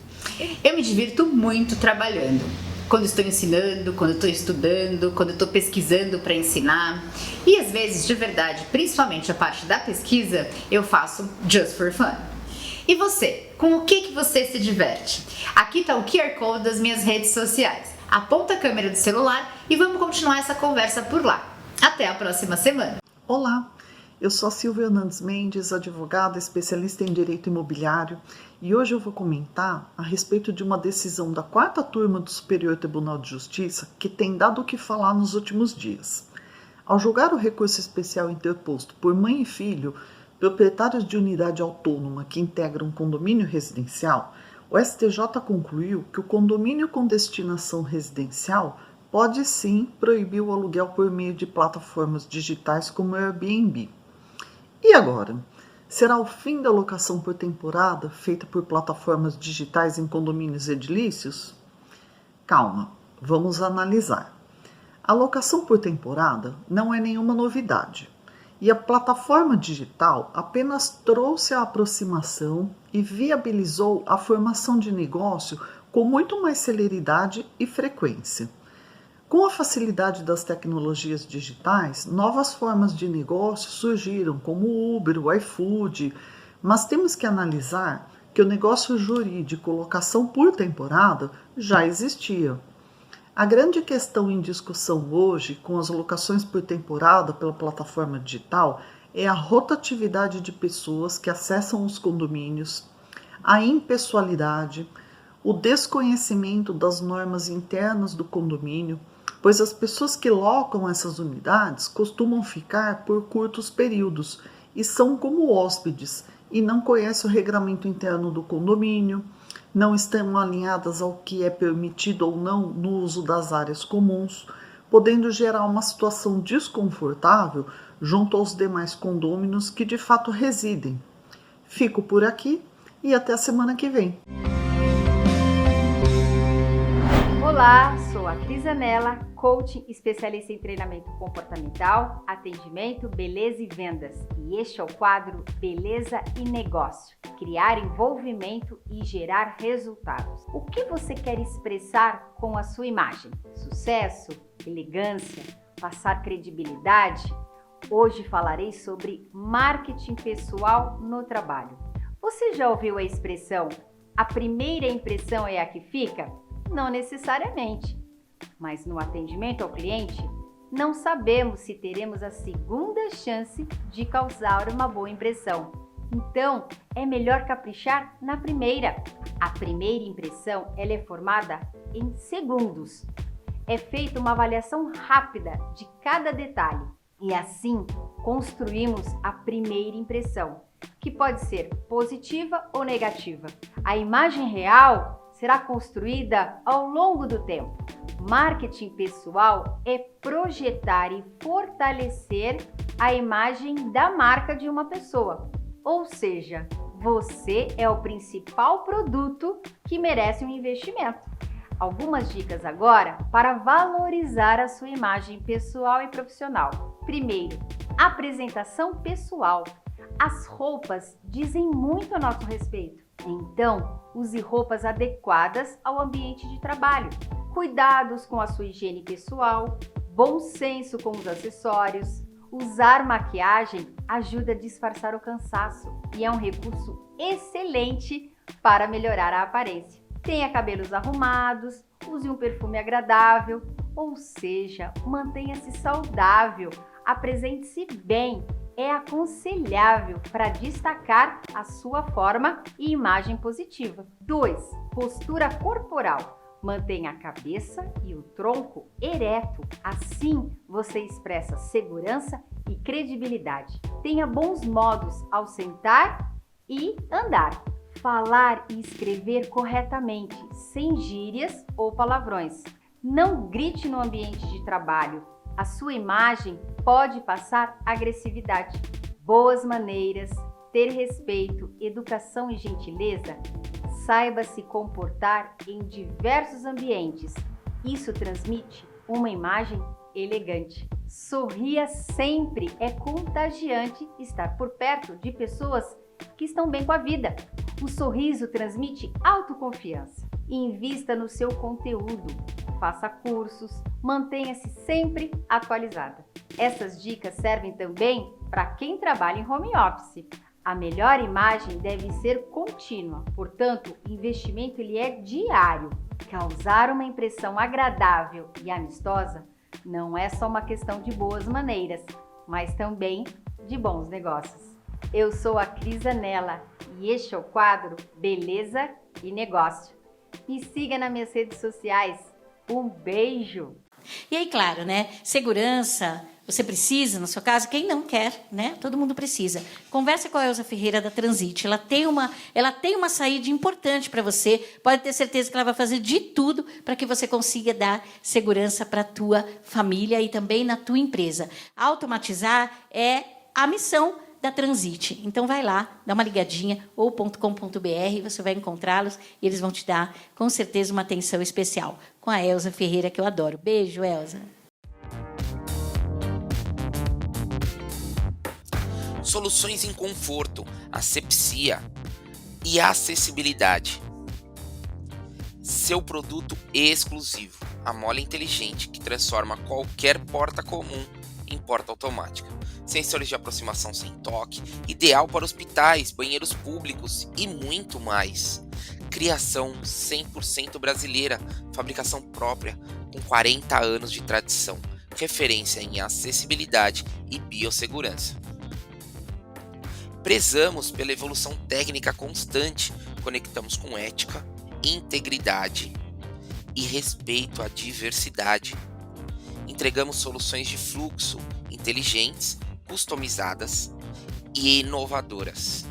Eu me divirto muito trabalhando. Quando estou ensinando, quando estou estudando, quando estou pesquisando para ensinar. E às vezes, de verdade, principalmente a parte da pesquisa, eu faço just for fun. E você? Com o que você se diverte? Aqui está o QR Code das minhas redes sociais. Aponta a câmera do celular e vamos continuar essa conversa por lá. Até a próxima semana. Olá, eu sou a Silvia Hernandes Mendes, advogada especialista em direito imobiliário, e hoje eu vou comentar a respeito de uma decisão da 4ª turma do Superior Tribunal de Justiça que tem dado o que falar nos últimos dias. Ao julgar o recurso especial interposto por mãe e filho proprietários de unidade autônoma que integram um condomínio residencial, o STJ concluiu que o condomínio com destinação residencial pode sim proibir o aluguel por meio de plataformas digitais como o Airbnb. E agora? Será o fim da locação por temporada feita por plataformas digitais em condomínios edilícios? Calma, vamos analisar. A locação por temporada não é nenhuma novidade. E a plataforma digital apenas trouxe a aproximação e viabilizou a formação de negócio com muito mais celeridade e frequência. Com a facilidade das tecnologias digitais, novas formas de negócio surgiram, como o Uber, o iFood, mas temos que analisar que o negócio jurídico locação por temporada já existia. A grande questão em discussão hoje com as locações por temporada pela plataforma digital é a rotatividade de pessoas que acessam os condomínios, a impessoalidade, o desconhecimento das normas internas do condomínio, pois as pessoas que locam essas unidades costumam ficar por curtos períodos e são como hóspedes e não conhecem o regramento interno do condomínio, não estão alinhadas ao que é permitido ou não no uso das áreas comuns, podendo gerar uma situação desconfortável junto aos demais condôminos que de fato residem. Fico por aqui e até a semana que vem. Olá, sou a Cris Anella, coaching especialista em treinamento comportamental, atendimento, beleza e vendas. E este é o quadro Beleza e Negócio. Criar envolvimento e gerar resultados. O que você quer expressar com a sua imagem? Sucesso? Elegância? Passar credibilidade? Hoje falarei sobre marketing pessoal no trabalho. Você já ouviu a expressão "a primeira impressão é a que fica"? Não necessariamente, mas no atendimento ao cliente, não sabemos se teremos a segunda chance de causar uma boa impressão. Então, é melhor caprichar na primeira. A primeira impressão ela é formada em segundos. É feita uma avaliação rápida de cada detalhe e assim construímos a primeira impressão, que pode ser positiva ou negativa. A imagem real será construída ao longo do tempo. Marketing pessoal é projetar e fortalecer a imagem da marca de uma pessoa. Ou seja, você é o principal produto que merece um investimento. Algumas dicas agora para valorizar a sua imagem pessoal e profissional. Primeiro, apresentação pessoal. As roupas dizem muito a nosso respeito. Então, use roupas adequadas ao ambiente de trabalho. Cuidados com a sua higiene pessoal, bom senso com os acessórios. Usar maquiagem ajuda a disfarçar o cansaço e é um recurso excelente para melhorar a aparência. Tenha cabelos arrumados, use um perfume agradável, ou seja, mantenha-se saudável, apresente-se bem. É aconselhável para destacar a sua forma e imagem positiva. 2. Postura corporal. Mantenha a cabeça e o tronco ereto. Assim, você expressa segurança e credibilidade. Tenha bons modos ao sentar e andar. Falar e escrever corretamente, sem gírias ou palavrões. Não grite no ambiente de trabalho. A sua imagem pode passar agressividade. Boas maneiras, ter respeito, educação e gentileza. Saiba se comportar em diversos ambientes. Isso transmite uma imagem elegante. Sorria sempre. É contagiante estar por perto de pessoas que estão bem com a vida. O sorriso transmite autoconfiança. Invista no seu conteúdo. Faça cursos, mantenha-se sempre atualizada. Essas dicas servem também para quem trabalha em home office. A melhor imagem deve ser contínua, portanto, o investimento ele é diário. Causar uma impressão agradável e amistosa não é só uma questão de boas maneiras, mas também de bons negócios. Eu sou a Cris Anella e este é o quadro Beleza e Negócio. Me siga nas minhas redes sociais. Um beijo! E aí, claro, né? Segurança, Você precisa na sua casa? Quem não quer, né? Todo mundo precisa. Conversa com a Elza Ferreira da Transit. Ela tem uma saída importante para você. Pode ter certeza que ela vai fazer de tudo para que você consiga dar segurança para a tua família e também na tua empresa. Automatizar é a missão da Transit. Então, vai lá, dá uma ligadinha, ou .com.br, você vai encontrá-los e eles vão te dar, com certeza, uma atenção especial. Com a Elza Ferreira, que eu adoro. Beijo, Elza. Soluções em conforto, asepsia e acessibilidade. Seu produto exclusivo, a mola inteligente que transforma qualquer porta comum em porta automática. Sensores de aproximação sem toque, ideal para hospitais, banheiros públicos e muito mais. Criação 100% brasileira, fabricação própria, com 40 anos de tradição, referência em acessibilidade e biossegurança. Prezamos pela evolução técnica constante, conectamos com ética, integridade e respeito à diversidade. Entregamos soluções de fluxo inteligentes, customizadas e inovadoras.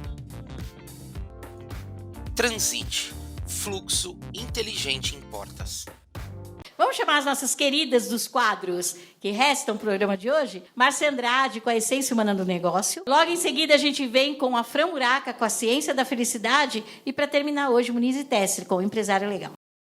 Transit, fluxo inteligente em portas. Vamos chamar as nossas queridas dos quadros que restam para o programa de hoje? Márcia Andrade, com a Essência Humana do Negócio. Logo em seguida, a gente vem com a Fran Muraca, com a Ciência da Felicidade. E, para terminar hoje, Muniz Tesser, com o Empresário Legal.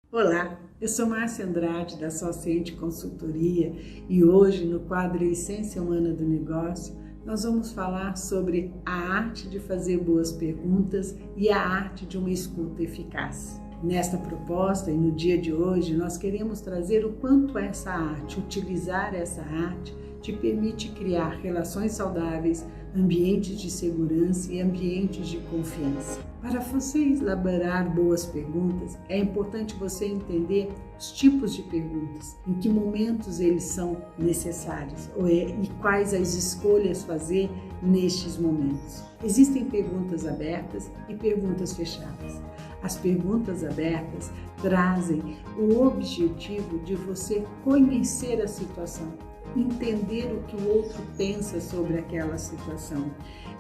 Olá, eu sou Márcia Andrade, da Sociente Consultoria, e hoje, no quadro Essência Humana do Negócio, nós vamos falar sobre a arte de fazer boas perguntas e a arte de uma escuta eficaz. Nesta proposta e no dia de hoje, nós queremos trazer o quanto essa arte, utilizar essa arte, te permite criar relações saudáveis, ambientes de segurança e ambientes de confiança. Para você elaborar boas perguntas, é importante você entender os tipos de perguntas, em que momentos eles são necessários e quais as escolhas fazer nestes momentos. Existem perguntas abertas e perguntas fechadas. As perguntas abertas trazem o objetivo de você conhecer a situação, entender o que o outro pensa sobre aquela situação,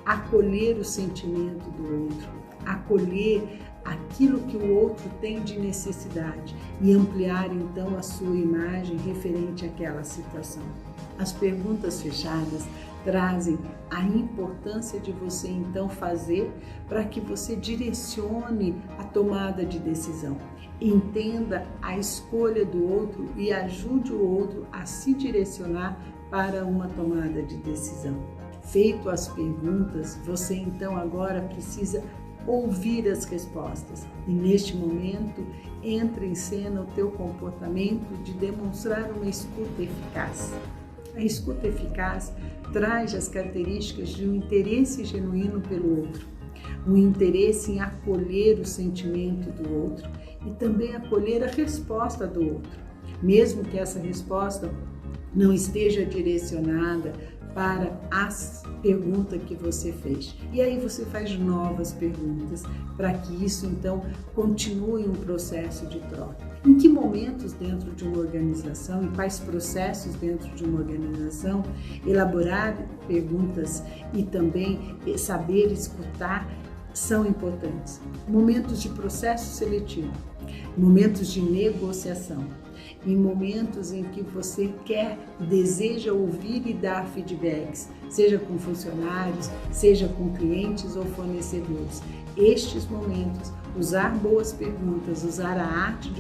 acolher o sentimento do outro, acolher aquilo que o outro tem de necessidade e ampliar então a sua imagem referente àquela situação. As perguntas fechadas trazem a importância de você então fazer para que você direcione a tomada de decisão. Entenda a escolha do outro e ajude o outro a se direcionar para uma tomada de decisão. Feito as perguntas, você então agora precisa ouvir as respostas e neste momento entra em cena o teu comportamento de demonstrar uma escuta eficaz. A escuta eficaz traz as características de um interesse genuíno pelo outro, um interesse em acolher o sentimento do outro e também acolher a resposta do outro, mesmo que essa resposta não esteja direcionada para a pergunta que você fez. E aí você faz novas perguntas para que isso então continue um processo de troca. Em que momentos dentro de uma organização e quais processos dentro de uma organização elaborar perguntas e também saber escutar são importantes. Momentos de processo seletivo, momentos de negociação, em momentos em que você deseja ouvir e dar feedbacks, seja com funcionários, seja com clientes ou fornecedores. Estes momentos, usar boas perguntas, usar a arte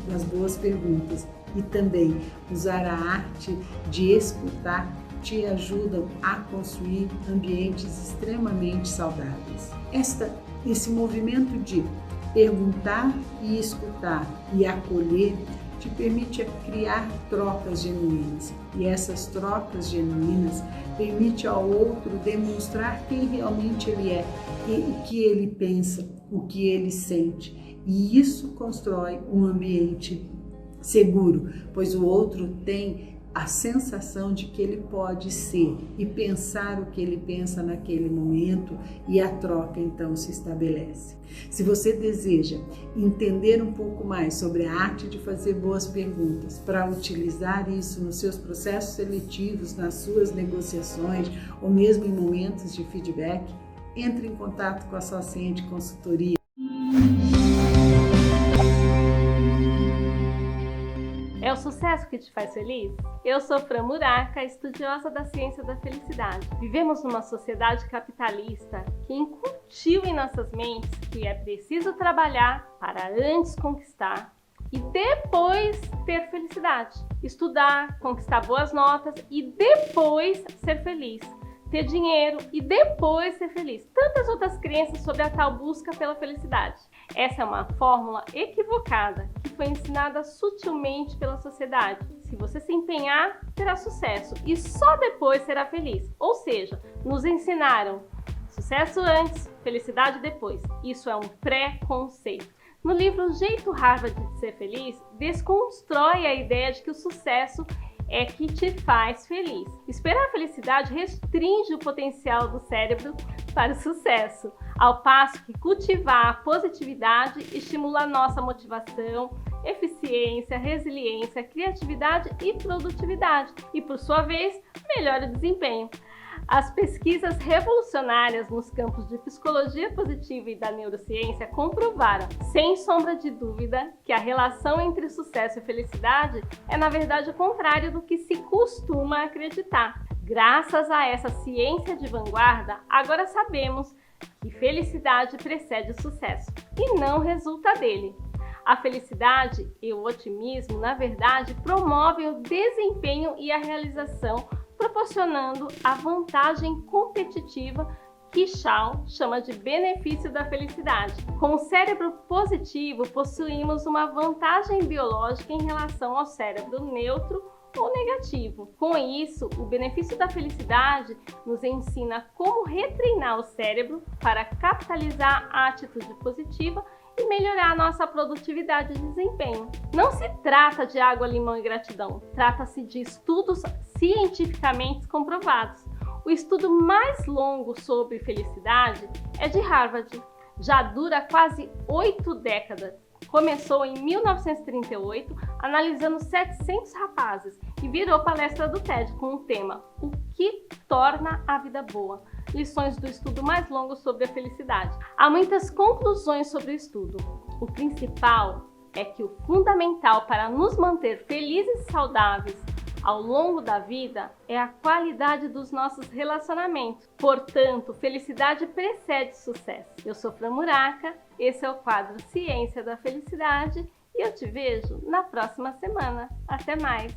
das boas perguntas e também usar a arte de escutar te ajudam a construir ambientes extremamente saudáveis. Esse movimento de perguntar e escutar e acolher te permite criar trocas genuínas. E essas trocas genuínas permitem ao outro demonstrar quem realmente ele é, o que ele pensa, o que ele sente. E isso constrói um ambiente seguro, pois o outro tem a sensação de que ele pode ser e pensar o que ele pensa naquele momento, e a troca então se estabelece. Se você deseja entender um pouco mais sobre a arte de fazer boas perguntas para utilizar isso nos seus processos seletivos, nas suas negociações ou mesmo em momentos de feedback, entre em contato com a Sociente Consultoria. É o sucesso que te faz feliz? Eu sou Fran Muraca, estudiosa da ciência da felicidade. Vivemos numa sociedade capitalista que incutiu em nossas mentes que é preciso trabalhar para antes conquistar e depois ter felicidade. Estudar, conquistar boas notas e depois ser feliz. Ter dinheiro e depois ser feliz. Tantas outras crenças sobre a tal busca pela felicidade. Essa é uma fórmula equivocada que foi ensinada sutilmente pela sociedade. Se você se empenhar, terá sucesso e só depois será feliz. Ou seja, nos ensinaram sucesso antes, felicidade depois. Isso é um pré-conceito. No livro Jeito Harvard de Ser Feliz, desconstrói a ideia de que o sucesso é que te faz feliz. Esperar a felicidade restringe o potencial do cérebro para o sucesso, ao passo que cultivar a positividade estimula a nossa motivação, eficiência, resiliência, criatividade e produtividade e, por sua vez, melhora o desempenho. As pesquisas revolucionárias nos campos de psicologia positiva e da neurociência comprovaram, sem sombra de dúvida, que a relação entre sucesso e felicidade é, na verdade, o contrário do que se costuma acreditar. Graças a essa ciência de vanguarda, agora sabemos que felicidade precede o sucesso e não resulta dele. A felicidade e o otimismo, na verdade, promovem o desempenho e a realização, proporcionando a vantagem competitiva que Shaw chama de benefício da felicidade. Com o cérebro positivo, possuímos uma vantagem biológica em relação ao cérebro neutro ou negativo. Com isso, o benefício da felicidade nos ensina como retreinar o cérebro para capitalizar a atitude positiva e melhorar a nossa produtividade e desempenho. Não se trata de água, limão e gratidão, trata-se de estudos cientificamente comprovados. O estudo mais longo sobre felicidade é de Harvard. Já dura quase 8 décadas. Começou em 1938, analisando 700 rapazes e virou palestra do TED com o tema O que torna a vida boa? Lições do estudo mais longo sobre a felicidade. Há muitas conclusões sobre o estudo. O principal é que o fundamental para nos manter felizes e saudáveis ao longo da vida é a qualidade dos nossos relacionamentos. Portanto, felicidade precede sucesso. Eu sou Fran Muraca, esse é o quadro Ciência da Felicidade e eu te vejo na próxima semana. Até mais!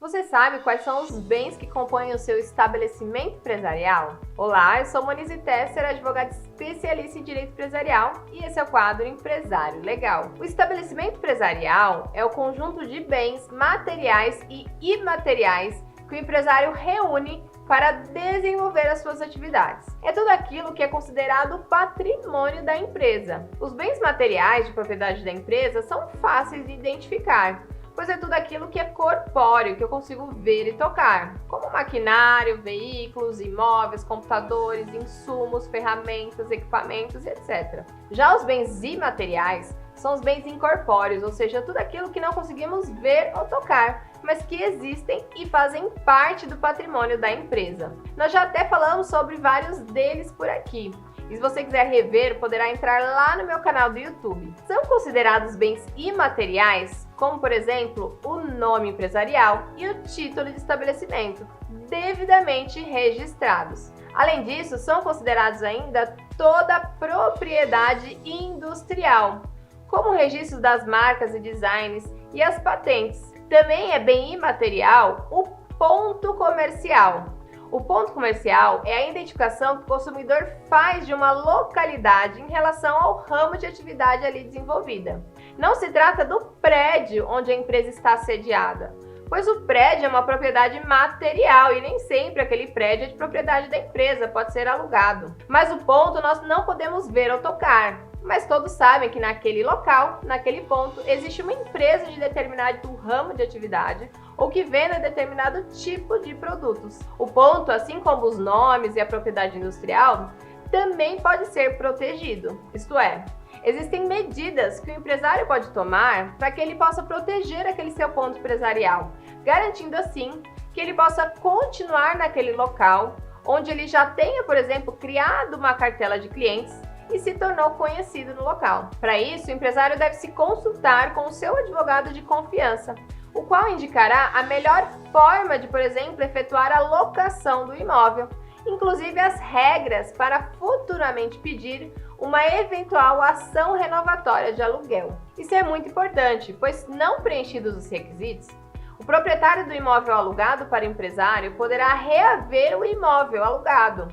Você sabe quais são os bens que compõem o seu estabelecimento empresarial? Olá, eu sou Monize Tesser, advogada especialista em direito empresarial e esse é o quadro Empresário Legal. O estabelecimento empresarial é o conjunto de bens materiais e imateriais que o empresário reúne para desenvolver as suas atividades. É tudo aquilo que é considerado patrimônio da empresa. Os bens materiais de propriedade da empresa são fáceis de identificar, pois é tudo aquilo que é corpóreo, que eu consigo ver e tocar, como maquinário, veículos, imóveis, computadores, insumos, ferramentas, equipamentos, etc. Já os bens imateriais são os bens incorpóreos, ou seja, tudo aquilo que não conseguimos ver ou tocar, mas que existem e fazem parte do patrimônio da empresa. Nós já até falamos sobre vários deles por aqui. E se você quiser rever, poderá entrar lá no meu canal do YouTube. São considerados bens imateriais, como por exemplo, o nome empresarial e o título de estabelecimento, devidamente registrados. Além disso, são considerados ainda toda a propriedade industrial, como o registro das marcas e designs e as patentes. Também é bem imaterial o ponto comercial. O ponto comercial é a identificação que o consumidor faz de uma localidade em relação ao ramo de atividade ali desenvolvida. Não se trata do prédio onde a empresa está sediada, pois o prédio é uma propriedade material e nem sempre aquele prédio é de propriedade da empresa, pode ser alugado. Mas o ponto nós não podemos ver ou tocar. Mas todos sabem que naquele local, naquele ponto, existe uma empresa de determinado ramo de atividade ou que venda determinado tipo de produtos. O ponto, assim como os nomes e a propriedade industrial, também pode ser protegido. Isto é, existem medidas que o empresário pode tomar para que ele possa proteger aquele seu ponto empresarial, garantindo assim que ele possa continuar naquele local onde ele já tenha, por exemplo, criado uma cartela de clientes e se tornou conhecido no local. Para isso, o empresário deve se consultar com o seu advogado de confiança, o qual indicará a melhor forma de, por exemplo, efetuar a locação do imóvel, inclusive as regras para futuramente pedir uma eventual ação renovatória de aluguel. Isso é muito importante, pois não preenchidos os requisitos, o proprietário do imóvel alugado para o empresário poderá reaver o imóvel alugado.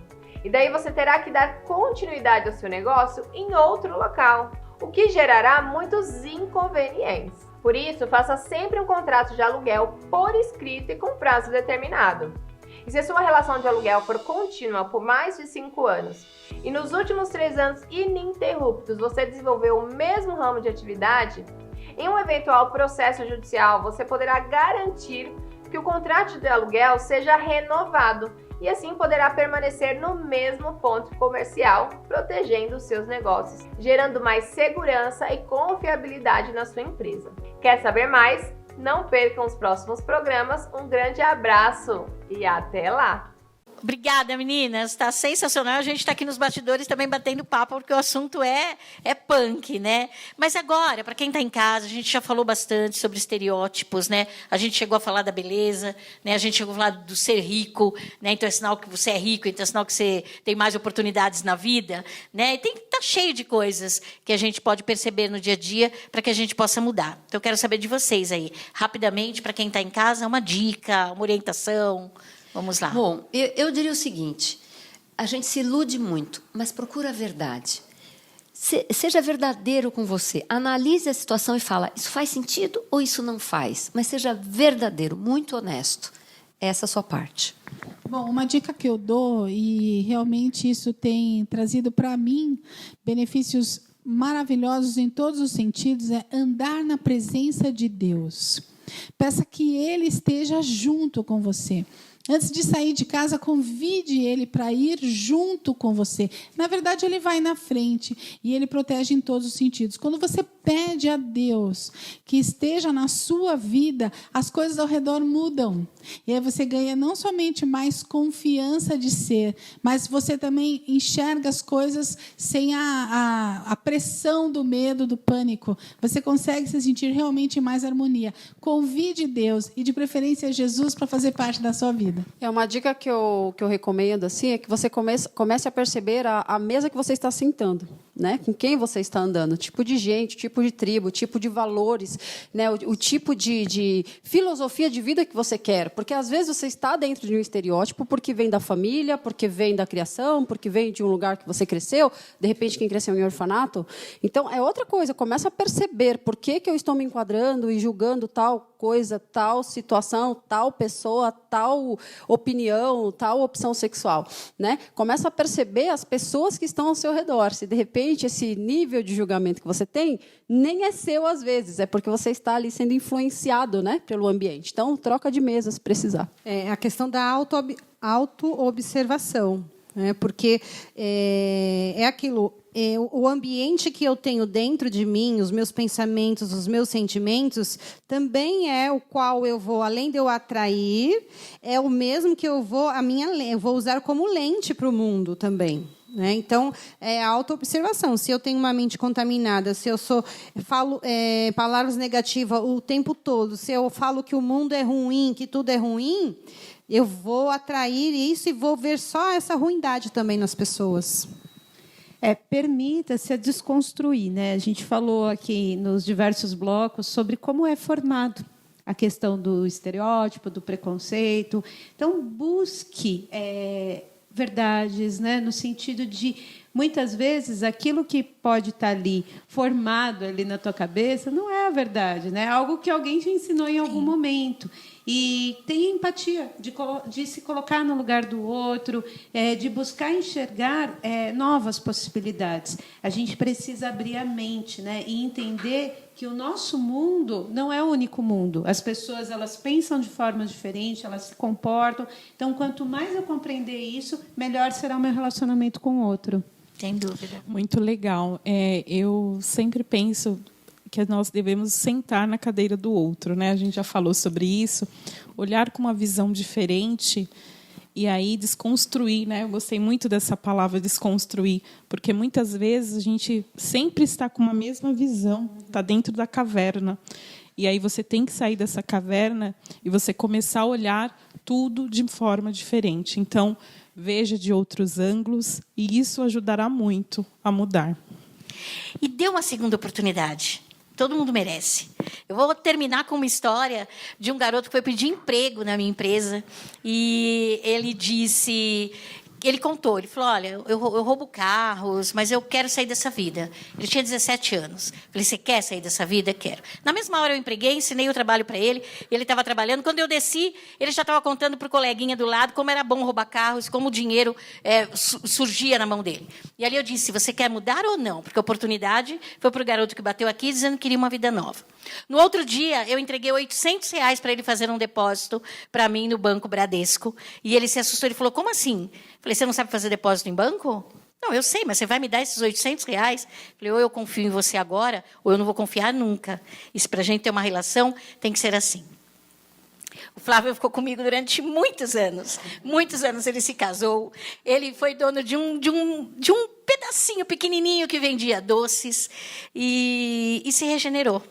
E daí você terá que dar continuidade ao seu negócio em outro local, o que gerará muitos inconvenientes. Por isso, faça sempre um contrato de aluguel por escrito e com prazo determinado. E se a sua relação de aluguel for contínua por mais de 5 anos e nos últimos 3 anos ininterruptos você desenvolveu o mesmo ramo de atividade, em um eventual processo judicial você poderá garantir que o contrato de aluguel seja renovado e assim poderá permanecer no mesmo ponto comercial, protegendo os seus negócios, gerando mais segurança e confiabilidade na sua empresa. Quer saber mais? Não percam os próximos programas. Um grande abraço e até lá! Obrigada, meninas. Está sensacional. A gente está aqui nos bastidores também batendo papo, porque o assunto é punk, né? Mas agora, para quem está em casa, a gente já falou bastante sobre estereótipos, né? A gente chegou a falar da beleza, né? A gente chegou a falar do ser rico, né? Então é sinal que você é rico, então é sinal que você tem mais oportunidades na vida, né? E tá cheio de coisas que a gente pode perceber no dia a dia para que a gente possa mudar. Então eu quero saber de vocês aí, rapidamente, para quem está em casa, uma dica, uma orientação. Vamos lá. Bom, eu diria o seguinte, a gente se ilude muito, mas procura a verdade. Seja verdadeiro com você, analise a situação e fala, isso faz sentido ou isso não faz? Mas seja verdadeiro, muito honesto. Essa é a sua parte. Bom, uma dica que eu dou, e realmente isso tem trazido para mim benefícios maravilhosos em todos os sentidos, é andar na presença de Deus. Peça que Ele esteja junto com você. Antes de sair de casa, convide ele para ir junto com você. Na verdade, ele vai na frente e ele protege em todos os sentidos. Quando você pede a Deus que esteja na sua vida, as coisas ao redor mudam. E aí você ganha não somente mais confiança de ser, mas você também enxerga as coisas sem a pressão do medo, do pânico. Você consegue se sentir realmente em mais harmonia. Convide Deus e, de preferência, Jesus para fazer parte da sua vida. É uma dica que eu recomendo assim, é que você comece a perceber a mesa que você está sentando, né? Com quem você está andando, tipo de gente, tipo de tribo, tipo de valores, né? O tipo de filosofia de vida que você quer, porque às vezes você está dentro de um estereótipo porque vem da família, porque vem da criação, porque vem de um lugar que você cresceu, de repente quem cresceu em orfanato. Então é outra coisa, começa a perceber por que eu estou me enquadrando e julgando tal coisa, tal situação, tal pessoa, tal opinião, tal opção sexual, né? Começa a perceber as pessoas que estão ao seu redor. Se de repente esse nível de julgamento que você tem nem é seu às vezes, é porque você está ali sendo influenciado, né, pelo ambiente. Então, troca de mesa se precisar. É a questão da auto-observação, né? Porque é aquilo. O ambiente que eu tenho dentro de mim, os meus pensamentos, os meus sentimentos, também é o qual eu vou, além de eu atrair, é o mesmo que eu vou usar como lente para o mundo também. Né? Então, é a autoobservação. Se eu tenho uma mente contaminada, se eu falo palavras negativas o tempo todo, se eu falo que o mundo é ruim, que tudo é ruim, eu vou atrair isso e vou ver só essa ruindade também nas pessoas. Permita-se a desconstruir, né? A gente falou aqui nos diversos blocos sobre como é formado a questão do estereótipo, do preconceito. Então, busque verdades, né? No sentido de muitas vezes aquilo que pode estar ali formado ali na tua cabeça não é a verdade, né? É algo que alguém te ensinou em algum momento. E tem empatia de se colocar no lugar do outro, de buscar enxergar novas possibilidades. A gente precisa abrir a mente, né? E entender que o nosso mundo não é o único mundo. As pessoas, elas pensam de forma diferente, elas se comportam. Então, quanto mais eu compreender isso, melhor será o meu relacionamento com o outro. Sem dúvida. Muito legal. Eu sempre penso que nós devemos sentar na cadeira do outro, né? A gente já falou sobre isso, olhar com uma visão diferente e aí desconstruir, né? Eu gostei muito dessa palavra desconstruir, porque muitas vezes a gente sempre está com uma mesma visão, está dentro da caverna. E aí você tem que sair dessa caverna e você começar a olhar tudo de forma diferente. Então, veja de outros ângulos e isso ajudará muito a mudar. E dê uma segunda oportunidade. Todo mundo merece. Eu vou terminar com uma história de um garoto que foi pedir emprego na minha empresa e ele disse... Ele contou, ele falou, olha, eu roubo carros, mas eu quero sair dessa vida. Ele tinha 17 anos. Falei, você quer sair dessa vida? Quero. Na mesma hora eu empreguei, ensinei o trabalho para ele, ele estava trabalhando. Quando eu desci, ele já estava contando para o coleguinha do lado como era bom roubar carros, como o dinheiro surgia na mão dele. E ali eu disse, você quer mudar ou não? Porque a oportunidade foi para o garoto que bateu aqui dizendo que queria uma vida nova. No outro dia, eu entreguei R$800 para ele fazer um depósito para mim no Banco Bradesco. E ele se assustou, ele falou, como assim? Falei, você não sabe fazer depósito em banco? Não, eu sei, mas você vai me dar esses R$800? Falei, ou eu confio em você agora, ou eu não vou confiar nunca. Isso, para a gente ter uma relação, tem que ser assim. O Flávio ficou comigo durante muitos anos. Muitos anos ele se casou. Ele foi dono de um pedacinho pequenininho que vendia doces e se regenerou.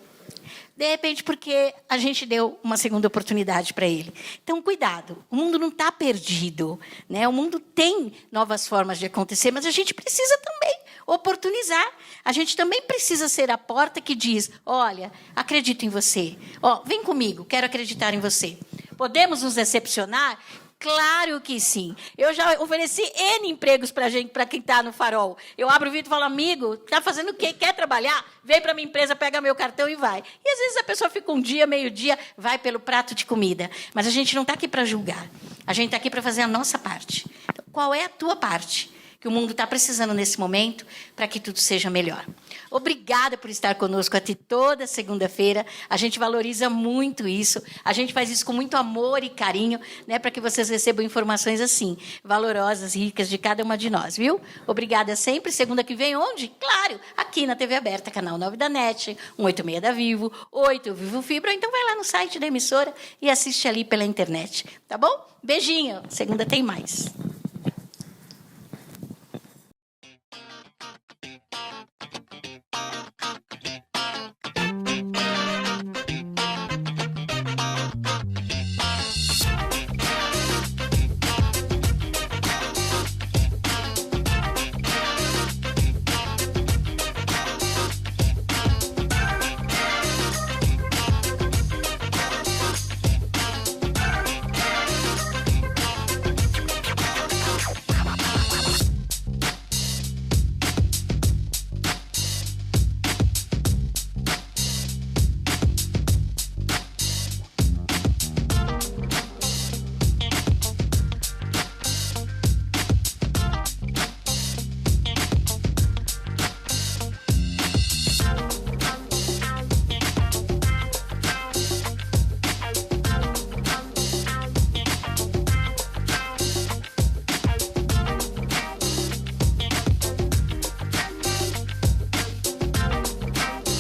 De repente, porque a gente deu uma segunda oportunidade para ele. Então, cuidado. O mundo não está perdido, né? O mundo tem novas formas de acontecer, mas a gente precisa também oportunizar. A gente também precisa ser a porta que diz, olha, acredito em você. Vem comigo, quero acreditar em você. Podemos nos decepcionar? Claro que sim. Eu já ofereci N empregos para quem está no Farol. Eu abro o vídeo e falo, amigo, está fazendo o quê? Quer trabalhar? Vem para a minha empresa, pega meu cartão e vai. E, às vezes, a pessoa fica um dia, meio-dia, vai pelo prato de comida. Mas a gente não está aqui para julgar. A gente está aqui para fazer a nossa parte. Então, qual é a tua parte que o mundo está precisando nesse momento para que tudo seja melhor? Obrigada por estar conosco aqui toda segunda-feira. A gente valoriza muito isso. A gente faz isso com muito amor e carinho, né, para que vocês recebam informações assim, valorosas, ricas de cada uma de nós, viu? Obrigada sempre. Segunda que vem, onde? Claro, aqui na TV aberta, canal 9 da NET, 186 da Vivo, 8 Vivo Fibra. Então vai lá no site da emissora e assiste ali pela internet, tá bom? Beijinho. Segunda tem mais.